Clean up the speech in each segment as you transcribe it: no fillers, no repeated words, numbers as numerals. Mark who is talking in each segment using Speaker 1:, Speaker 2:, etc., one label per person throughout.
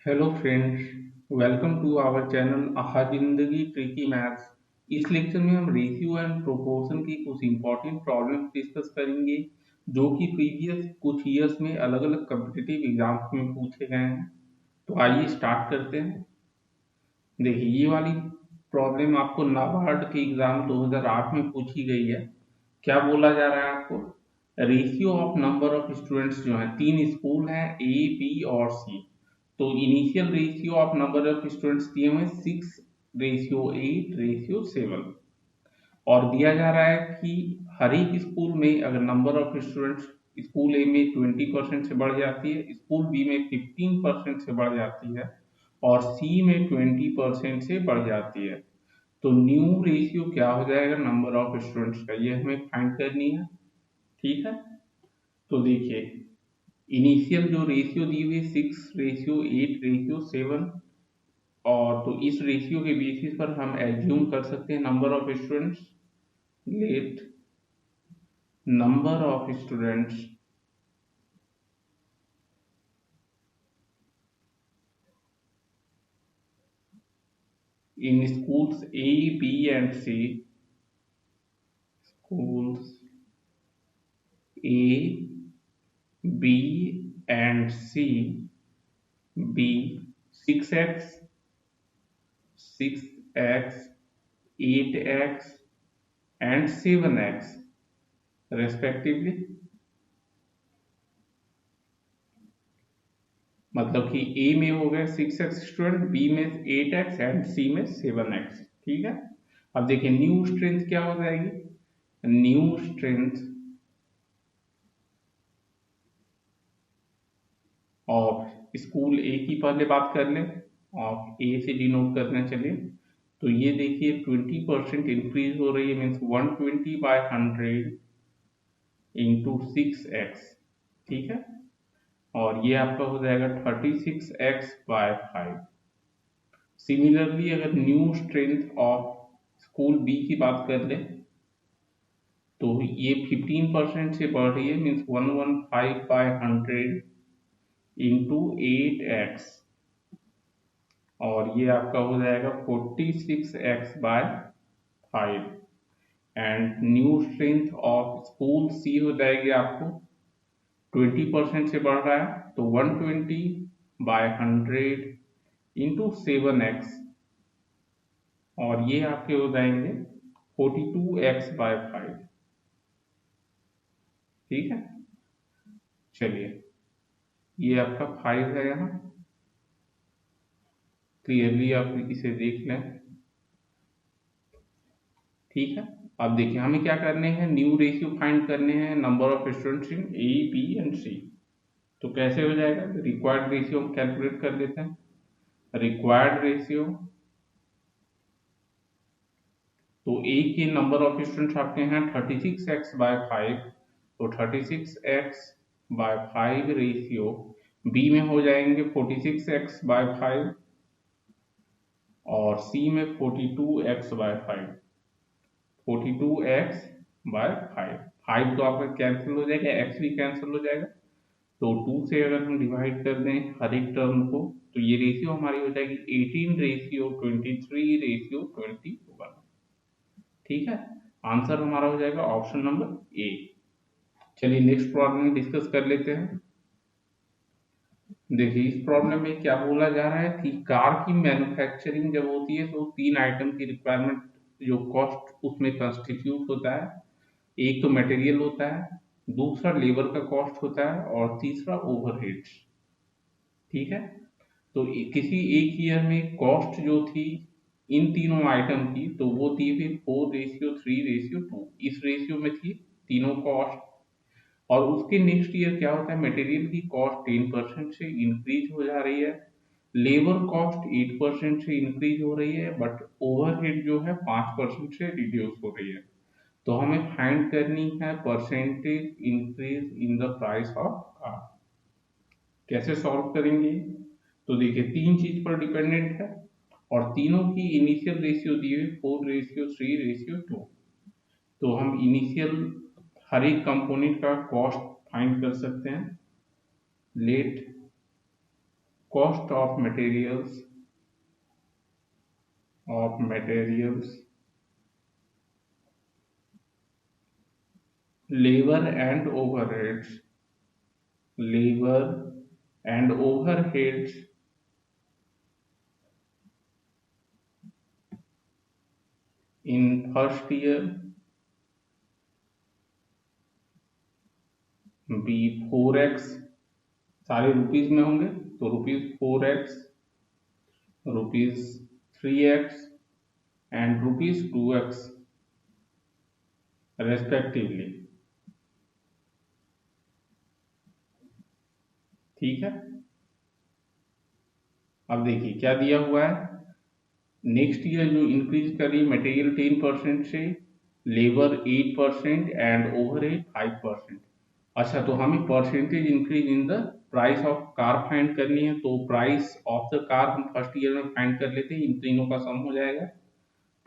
Speaker 1: Hello friends, welcome to our channel Aaha Zindagi tricky maths. इस lecture में हम रेशियो एंड प्रोपोर्शन की कुछ इंपॉर्टेंट प्रॉब्लम्स डिस्कस करेंगे जो कि प्रीवियस कुछ ईयर्स में अलग अलग कम्पिटिटिव एग्जाम्स में पूछे गए हैं। तो आइए स्टार्ट करते हैं। देखिए, ये वाली प्रॉब्लम आपको नाबार्ड के एग्जाम 2008 में पूछी गई है। क्या बोला जा रहा है आपको? Ratio of number of students जो हैं, तीन स्कूल हैं ए बी और सी। तो initial ratio of number of students दिए हुए 6:8:7 और दिया जा रहा है कि हर एक स्कूल में अगर नंबर ऑफ स्टूडेंट्स स्कूल ए में 20% से बढ़ जाती है, स्कूल बी में 15% से बढ़ जाती है और सी में 20% से बढ़ जाती है, तो न्यू रेशियो क्या हो जाएगा नंबर ऑफ स्टूडेंट्स का, ये हमें फाइंड करनी है। ठीक है, तो देखिए, इनिशियल जो रेशियो दी हुई 6:8:7 और तो इस रेशियो के बेसिस पर हम एज्यूम कर सकते हैं number of students. Let number of students in schools A, B and C, schools A, B and C be 6x, 6x, 8x and 7x respectively। मतलब कि ए में हो गए 6x स्टूडेंट, बी में 8x एंड सी में 7x। ठीक है, अब देखिए न्यू स्ट्रेंथ क्या हो जाएगी। न्यू स्ट्रेंथ ऑफ स्कूल ए की पहले बात कर लें, ऑफ ए से डिनोट करना चलिए। तो ये देखिए 20% इंक्रीज हो रही है, मीन्स 120/100 इंटू 6x। ठीक है, और ये आपका हो जाएगा 36x/5। सिमिलरली अगर new strength of school B की बात कर ले तो ये 15% से बढ़ रही है, मीन्स 115/100 इंटू 8x और ये आपका हो जाएगा 46x/5। And new strength of school C हो जाएगी आपको 20% से बढ़ रहा है तो 120/100 इंटू 7x और ये आपके हो जाएंगे 42x/5। ठीक है, चलिए ये आपका 5 है यहाँ, क्लियरली आप इसे देख लें। ठीक है, अब देखिए हमें क्या करने हैं, न्यू रेशियो फाइंड करने हैं number of students in A B and C. तो कैसे हो जाएगा, रिक्वायर्ड रेशियो हम कैलकुलेट कर लेते हैं। रिक्वायर्ड रेशियो, तो ए के नंबर ऑफ स्टूडेंट्स आपके हैं 36x/5, तो 36x/5 रेशियो बी में हो जाएंगे 46x/5 और सी में 42x/5। 42x/5, 5 तो आपका कैंसिल हो जाएगा, x भी कैंसिल हो जाएगा, तो 2 से अगर हम डिवाइड कर दें हर एक टर्म को तो ये रेशियो हमारी हो जाएगी 18:23:21। ठीक है, आंसर हमारा हो जाएगा ऑप्शन नंबर ए। चलिए नेक्स्ट प्रॉब्लम डिस्कस कर लेते हैं। देखिए इस प्रॉब्लम में क्या बोला जा रहा है कि कार की मैन्युफैक्चरिंग जब होती है तो 3 आइटम की रिक्वायरमेंट जो कॉस्ट उसमें कंस्टिट्यूट होता है। एक तो मटेरियल होता है, दूसरा लेबर का कॉस्ट होता है और तीसरा ओवरहेड्स। ठीक है, तो किसी एक ईयर में कॉस्ट जो थी इन तीनों आइटम की तो वो थी फिर 4:3:2, इस रेशियो में थी तीनों कॉस्ट। और उसके नेक्स्ट ईयर क्या होता है, मटेरियल की कॉस्ट 10% से इंक्रीज हो जा रही है, लेबर कॉस्ट 8% से इंक्रीज हो रही है, बट ओवरहेड जो है 5% से रिड्यूस हो रही है। तो हमें फाइंड करनी है percentage increase in the price of car. कैसे सॉल्व करेंगे, तो देखिए तीन चीज पर डिपेंडेंट है और तीनों की इनिशियल रेशियो दी हुई 4:3:2। तो हम इनिशियल हर एक कंपोनेंट का कॉस्ट फाइंड कर सकते हैं। Let cost of materials labor and overheads in first year be 4x, सारे रुपीज में होंगे तो ₹4x, ₹3x and ₹2x respectively. ठीक है, अब देखिए क्या दिया हुआ है। नेक्स्ट ईयर जो इंक्रीज करी मटेरियल 10% से, लेबर 8% एंड ओवरहेड 5%। अच्छा, तो हमें percentage increase in the price of car find करनी है, तो प्राइस ऑफ द कार हम फर्स्ट ईयर में फाइंड कर लेते हैं, इन तीनों का सम हो जाएगा।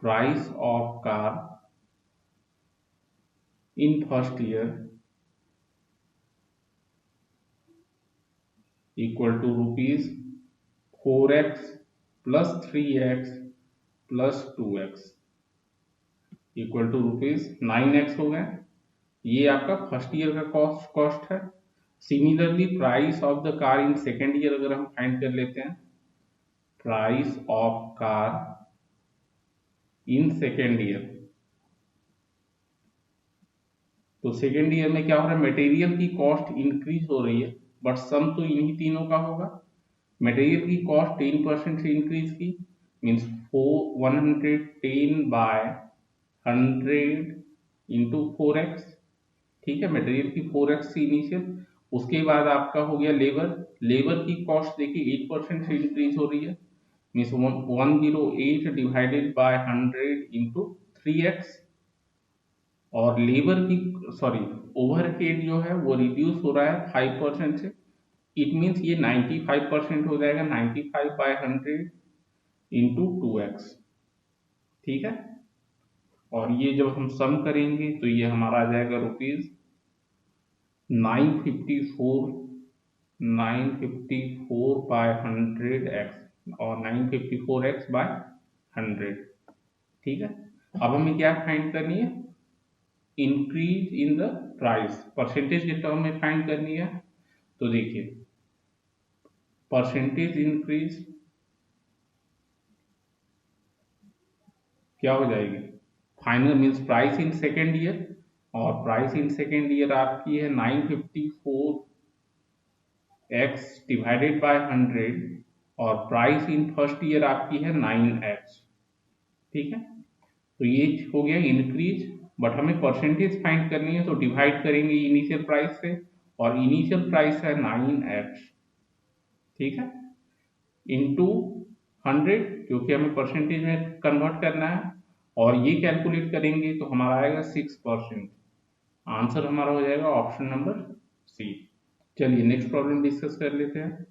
Speaker 1: Price of car in first year equal to ₹4x plus 3x plus 2x equal to ₹9x हो गया। ये आपका फर्स्ट ईयर का कॉस्ट है। Similarly price of the car in second year अगर हम फाइंड कर लेते हैं, price of car in second year, तो सेकेंड ईयर में क्या हो रहा है, मटेरियल की कॉस्ट इंक्रीज हो रही है, बट सम तो इन्हीं तीनों का होगा। मटेरियल की कॉस्ट 10% से इंक्रीज की, मीन्स 110 बाय 100 इंटू 4x। ठीक है, मटेरियल की 4x से इनिशियल, उसके बाद आपका हो गया लेबर की कॉस्ट देखिए 8% से इंक्रीज हो रही है, means 108 divided by 100 into 3x। और लेबर की ओवरहेड जो है वो रिड्यूस हो रहा है 5% से, इट मीन्स ये 95% हो जाएगा, 95 बाय 100 इंटू 2x। ठीक है, और ये जब हम सम करेंगे तो ये हमारा आ जाएगा ₹954 बाय 100x और 954x बाय 100। ठीक है, अब हमें क्या फाइंड करनी है, increase in the price, percentage के टर्म में फाइंड करनी है। तो देखिए परसेंटेज इंक्रीज क्या हो जाएगी, final means price in second year, और प्राइस इन सेकेंड ईयर आपकी है 954x डिवाइडेड बाय 100, और प्राइस इन फर्स्ट ईयर आपकी है 9x। ठीक है, तो ये हो गया इंक्रीज, बट हमें परसेंटेज फाइंड करनी है, तो डिवाइड करेंगे इनिशियल प्राइस से, और इनिशियल प्राइस है 9x। ठीक है, इंटू 100, क्योंकि हमें परसेंटेज में कन्वर्ट करना है, और ये कैलकुलेट करेंगे तो हमारा आएगा 6%। आंसर हमारा हो जाएगा ऑप्शन नंबर सी। चलिए नेक्स्ट प्रॉब्लम डिस्कस कर लेते हैं।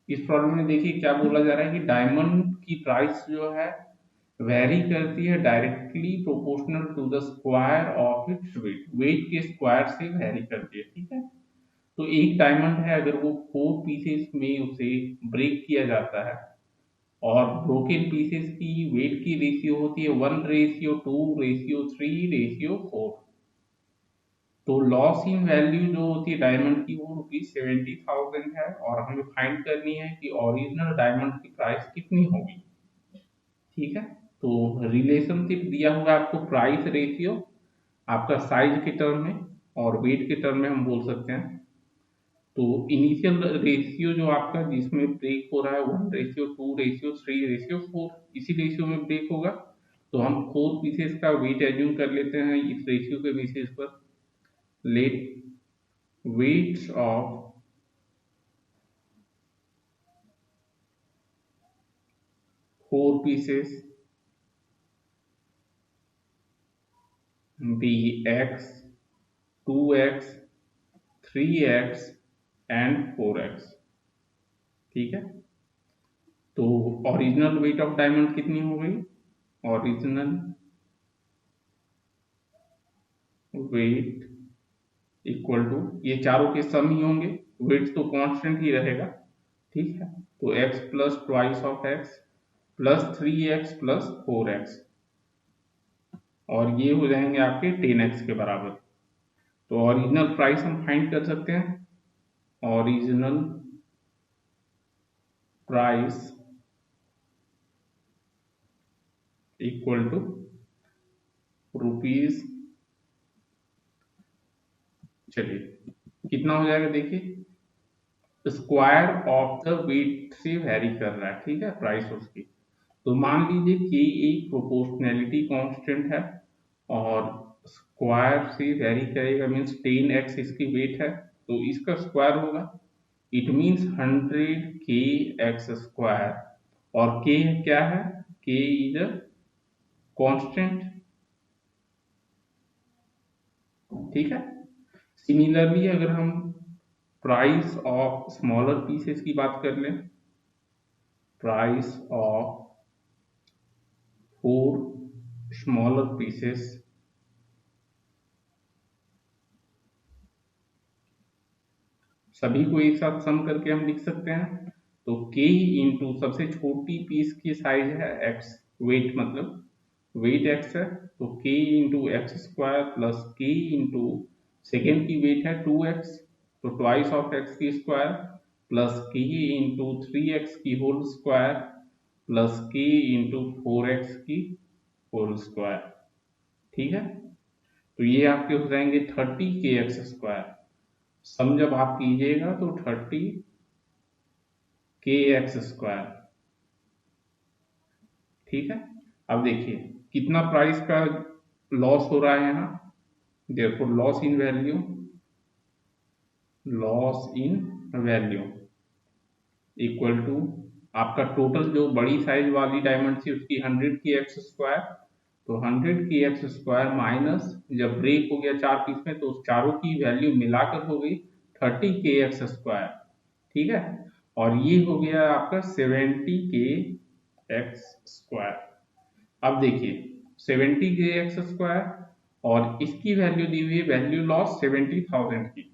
Speaker 1: इस प्रॉब्लम में देखिए क्या बोला जा रहा है कि डायमंड की प्राइस जो है वेरी करती है directly proportional to the square of its weight, weight के स्क्वायर से वेरी करती है। ठीक है, तो एक डायमंड है, अगर वो 4 पीसेस में उसे ब्रेक किया जाता है, और ब्रोकन पीसेस की वेट की रेशियो होती है 1:2:3:4, तो लॉस इन वैल्यू जो होती है डायमंड की वो ₹70,000 है, और हमें फाइंड करनी है कि ओरिजिनल डायमंड की प्राइस कितनी होगी। ठीक है, तो रिलेशनशिप दिया हुआ है आपको, प्राइस रेशियो आपका साइज के टर्म में और वेट के टर्म में हम बोल सकते हैं। तो इनिशियल रेशियो जो आपका जिसमें ब्रेक हो रहा है 1:2:3:4, इसी रेशियो में ब्रेक होगा, तो हम 4 पीसेस का वेट एज्यूम कर लेते हैं इस रेशियो के बेसिस पर। Let weights of 4 pieces be x, 2x, 3x and 4x। ठीक है, तो ओरिजिनल वेट ऑफ डायमंड कितनी हो गई, ओरिजिनल वेट इक्वल टू, ये चारों के सम ही होंगे वेट तो कांस्टेंट ही रहेगा, ठीक है। तो x plus twice of x plus 3x plus 4x, और ये हो जाएंगे आपके 10x के बराबर। तो ओरिजिनल प्राइस हम फाइंड कर सकते हैं, original price equal to rupees, चलिए कितना हो जाएगा देखिए, स्क्वायर ऑफ द वेट से वेरी कर रहा है, ठीक है, प्राइस उसकी। तो मान लीजिए कि एक प्रोपोर्शनैलिटी कांस्टेंट है और स्क्वायर से वेरी करेगा, मीन्स 10x इसकी वेट है, तो इसका स्क्वायर होगा, it means 100k x square, और k क्या है, k इज अ कांस्टेंट, ठीक है। सिमिलरली अगर हम प्राइस ऑफ स्मॉलर पीसेस की बात कर लें, प्राइस ऑफ 4 स्मॉलर पीसेस, सभी को एक साथ सम करके हम लिख सकते हैं। तो k इंटू सबसे छोटी पीस की साइज है x, वेट मतलब वेट x है, तो k into x square plus k into second की वेट है 2x, तो ट्वाइस ऑफ x की square plus k into 3x की whole square plus k into 4x की होल स्क्वायर, ठीक है। तो ये आपके हो जाएंगे 30k x स्क्वायर, सम जब आप कीजिएगा तो 30k x स्क्वायर, ठीक है। अब देखिए कितना प्राइस का लॉस हो रहा है यहाँ, therefore loss in value, loss in value equal to आपका टोटल जो बड़ी साइज वाली डायमंड थी उसकी 100k x स्क्वायर, तो 100k x स्क्वायर माइनस, जब ब्रेक हो गया 4 पीस में तो उस चारों की वैल्यू मिलाकर हो गई 30k x स्क्वायर, ठीक है। और ये हो गया आपका 70k x स्क्वायर। अब देखिए 70k x स्क्वायर और इसकी वैल्यू दी हुई है वैल्यू लॉस 70,000 की,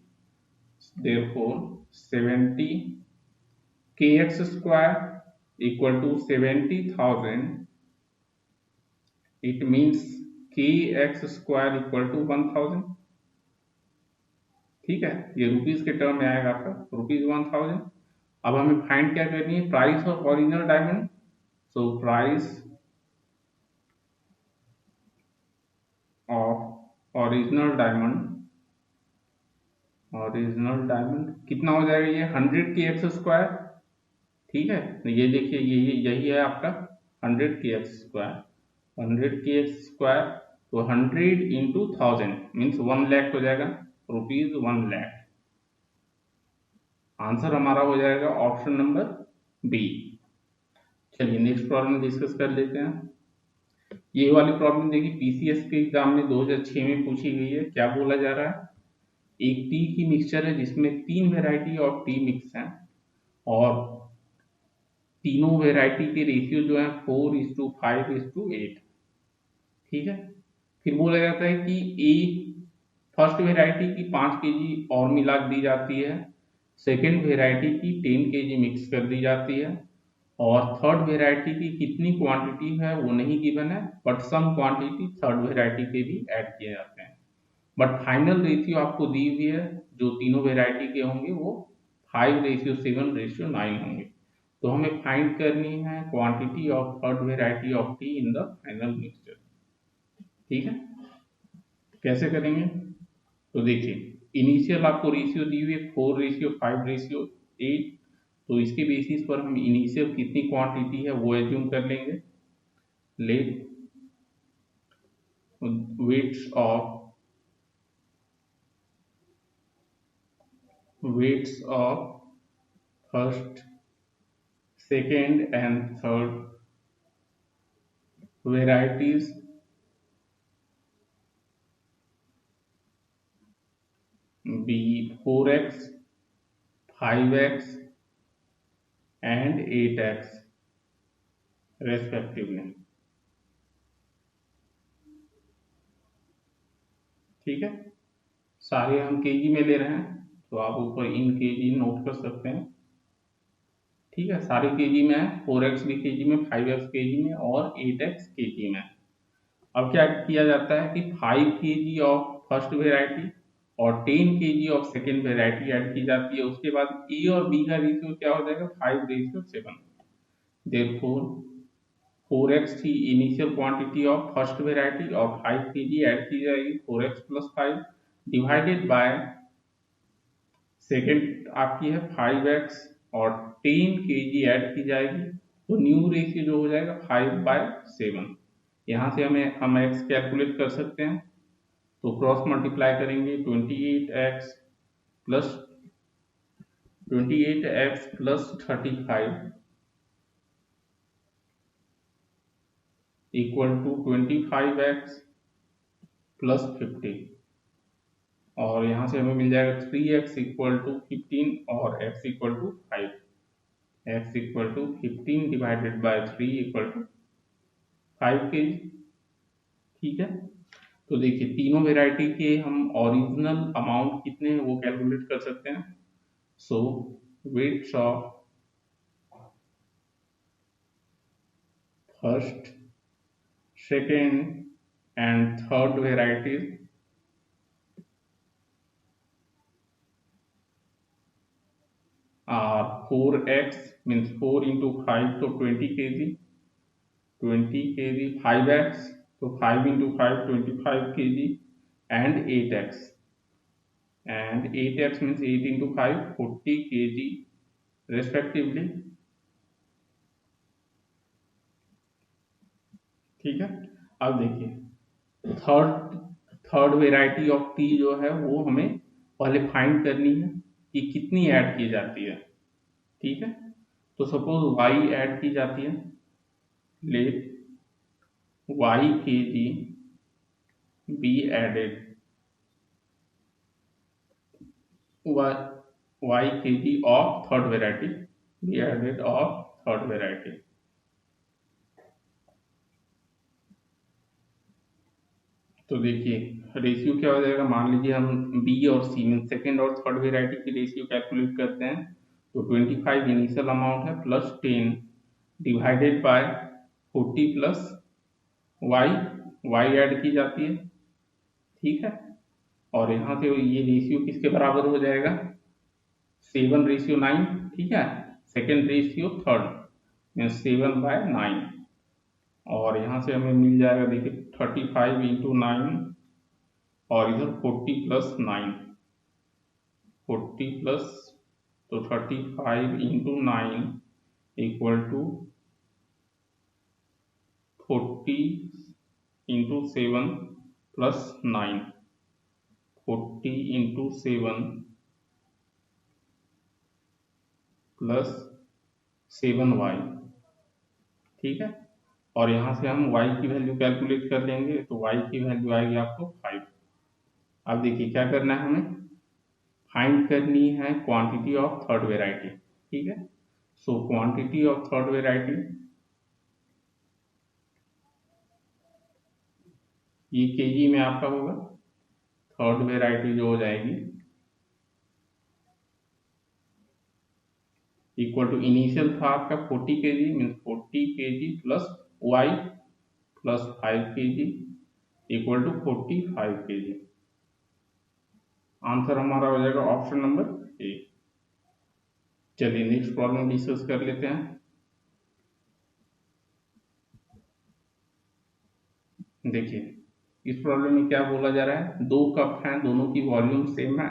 Speaker 1: therefore 70k x square equal to 70,000, it means k x square equal to 1000, ठीक है। ये रुपीज के टर्म में आएगा आपका ₹1000। अब हमें फाइंड क्या करनी है, price of original diamond, so price of original diamond कितना हो जाएगा, ये 100k x स्क्वायर, ठीक है। तो ये देखिए यही है आपका 100k x square, 100k x square, तो 100 इंटू 1000 मीन्स 1 लाख हो जाएगा, ₹1 लाख। आंसर हमारा हो जाएगा ऑप्शन नंबर बी। चलिए नेक्स्ट प्रॉब्लम डिस्कस कर लेते हैं। ये वाली प्रॉब्लम देखिए पीसीएस के एग्जाम में 2006 में पूछी गई है। क्या बोला जा रहा है, एक टी की मिक्सचर है जिसमें 3 वेराइटी ऑफ टी मिक्स हैं, और तीनों वेराइटी के रेशियो जो है 4:5:8, ठीक है। फिर बोला जाता है कि ए फर्स्ट वेराइटी की 5 kg और मिला दी जाती है, सेकेंड वेराइटी की 10 kg मिक्स कर दी जाती है, और थर्ड वेराइटी की कितनी क्वांटिटी है वो नहीं गिवन है, but some quantity third variety के भी ऐड किए जाते हैं। बट फाइनल रेशियो आपको दी हुई है जो तीनों वेराइटी के होंगे वो 5:7:9 होंगे। तो हमें फाइंड करनी है quantity of third variety of T in the final mixture, ठीक है। कैसे करेंगे, तो देखिए इनिशियल आपको रेशियो दी हुई है 4:5:8, तो इसके बेसिस पर हम इनिशियल कितनी क्वांटिटी है वो एज्यूम कर लेंगे। Let weights of first second and third varieties be 4x, 5x and 8x respectively, ठीक है। सारे हम केजी में ले रहे हैं, तो आप ऊपर इन केजी नोट कर सकते हैं। ठीक है, सारे केजी में है, 4x भी केजी में, 5x केजी में और 8x केजी में। अब क्या किया जाता है कि 5 केजी ऑफ फर्स्ट वेराइटी और 10 KG of second variety add की जाती है। उसके बाद ए और बी का रेशियो क्या हो जाएगा, 5:7। देयरफॉर 4x थी initial quantity of first variety और 5 केजी ऐड की जाएगी, 4x + 5 डिवाइडेड बाय सेकेंड आपकी है 5x और 10 केजी ऐड की जाएगी, तो न्यू रेशियो जो हो जाएगा 5/7। यहाँ से हम x कैलकुलेट कर सकते हैं, तो क्रॉस मल्टीप्लाई करेंगे 28x + 35 = 25x + 50, और यहाँ से हमें मिल जाएगा 3x = 15 और x = 5। x = 15 divided by 3 = 5 KG. ठीक है, तो देखिए तीनों वेराइटी के हम ओरिजिनल अमाउंट कितने हैं वो कैलकुलेट कर सकते हैं। So weights of first, second and third varieties are 4x means 4 into 5 तो 20 kg, 20 kg, 5x तो 5 into 5 25 kg and 8x, and 8x means 8 into 5 40 kg respectively। ठीक है, अब देखिए third third variety of T जो है वो हमें पहले फाइंड करनी है कि कितनी ऐड की जाती है। ठीक है, तो सपोज y ऐड की जाती है, late y kg be added, y kg of third variety be added of third variety। तो देखिए रेशियो क्या हो जाएगा, मान लीजिए हम बी और सी में सेकेंड और थर्ड वेराइटी की रेशियो कैलकुलेट करते हैं, तो 25 इनिशियल अमाउंट है plus 10 divided by 40 plus Y add की जाती है। ठीक है, और यहाँ से ये रेशियो किसके बराबर हो जाएगा, 7:9। ठीक है, सेकेंड रेशियो थर्ड 7/9, और यहाँ से हमें मिल जाएगा देखिए 35 × 9 और इधर 40 + 9, 40 प्लस तो 35 × 9 = 40 × 7 + 9, 40 × 7 + 7y। ठीक है, और यहाँ से हम y की वैल्यू कैलकुलेट कर लेंगे, तो y की वैल्यू आएगी आपको 5। अब देखिए क्या करना है, हमें फाइंड करनी है क्वांटिटी ऑफ थर्ड वेराइटी। ठीक है, so quantity of third variety ये केजी में आपका होगा, थर्ड वेराइटी जो हो जाएगी इक्वल टू इनिशियल था आपका 40 KG means 40 KG plus Y plus 5 KG equal to 45 KG. Answer हमारा हो जाएगा ऑप्शन नंबर ए। चलिए नेक्स्ट प्रॉब्लम डिस्कस कर लेते हैं। देखिए इस प्रॉब्लम में क्या बोला जा रहा है, दो कप हैं, दोनों की वॉल्यूम सेम है,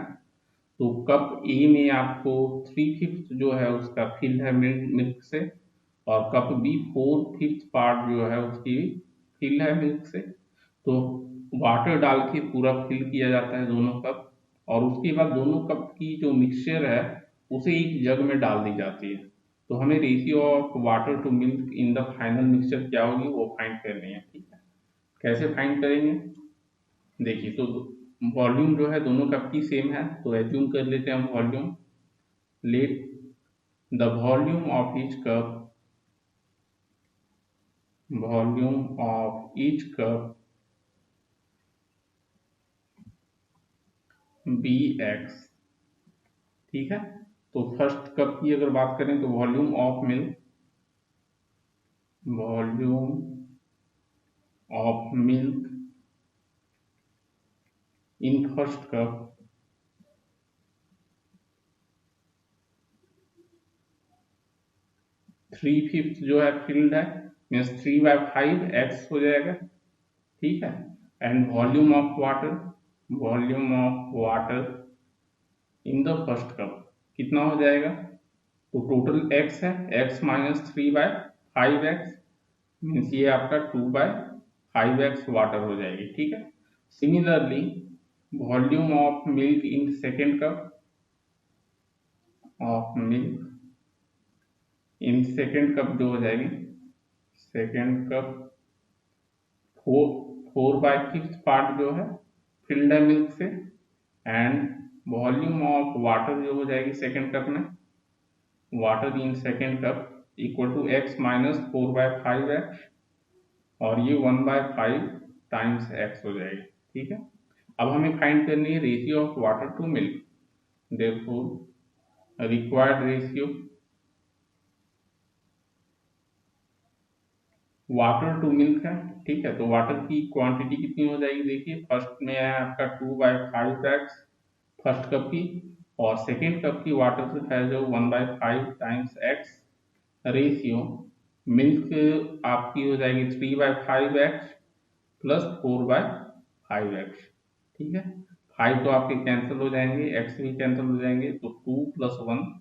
Speaker 1: तो कप ए में आपको 3/5 जो है उसका फिल है मिल्क से, और कप बी 4/5 पार्ट जो है उसकी फिल है मिल्क से। तो वाटर डाल के पूरा फिल किया जाता है दोनों कप, और उसके बाद दोनों कप की जो मिक्सचर है उसे एक जग में डाल दी जाती है। तो हमें ratio of water to milk in the final mixture क्या होगी वो फाइंड करनी है। ठीक है, कैसे फाइंड करेंगे, देखिए तो वॉल्यूम जो है दोनों कप की सेम है, तो एज्यूम कर लेते हैं हम volume, let the volume of each cup bx ठीक है। तो फर्स्ट कप की अगर बात करें तो volume of milk in first cup 3/5 जो है फिल्ड है, मीन्स 3/5 x हो जाएगा। ठीक है। And volume of water in the first cup कितना हो जाएगा? तो टोटल x है, x माइनस 3/5x, मीन्स ये आपका 2/5x वाटर हो जाएगी। ठीक है। Similarly volume of milk in second cup जो हो जाएगी, सेकेंड कप 4/5 पार्ट जो है फिल्ड है मिल्क से, एंड वॉल्यूम ऑफ वाटर जो हो जाएगी सेकेंड कप में, water in second cup equal to x minus 4/5x, और ये 1/5 टाइम्स x हो जाएगी। ठीक है। अब हमें फाइंड करनी है ratio of water to milk. Therefore required ratio water to milk है। ठीक है। तो वाटर की क्वांटिटी कितनी हो जाएगी? देखिए, फर्स्ट में है आपका 2/5x फर्स्ट कप की, और सेकेंड कप की वाटर है जो 1/5 टाइम्स x। रेशियो मिल्क आपकी हो जाएगी 3/5x प्लस 4/5x। ठीक है। 5 तो आपके कैंसिल हो जाएंगे, x भी कैंसिल हो जाएंगे, तो 2+1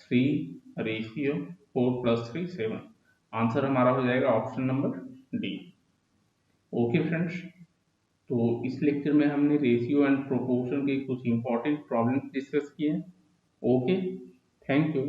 Speaker 1: 3 रेशियो 4+3 7। आंसर हमारा हो जाएगा option number D. Okay friends, तो इस लेक्चर में हमने रेशियो एंड प्रोपोर्शन के कुछ इंपॉर्टेंट प्रॉब्लम्स डिस्कस किए हैं। Okay, thank you.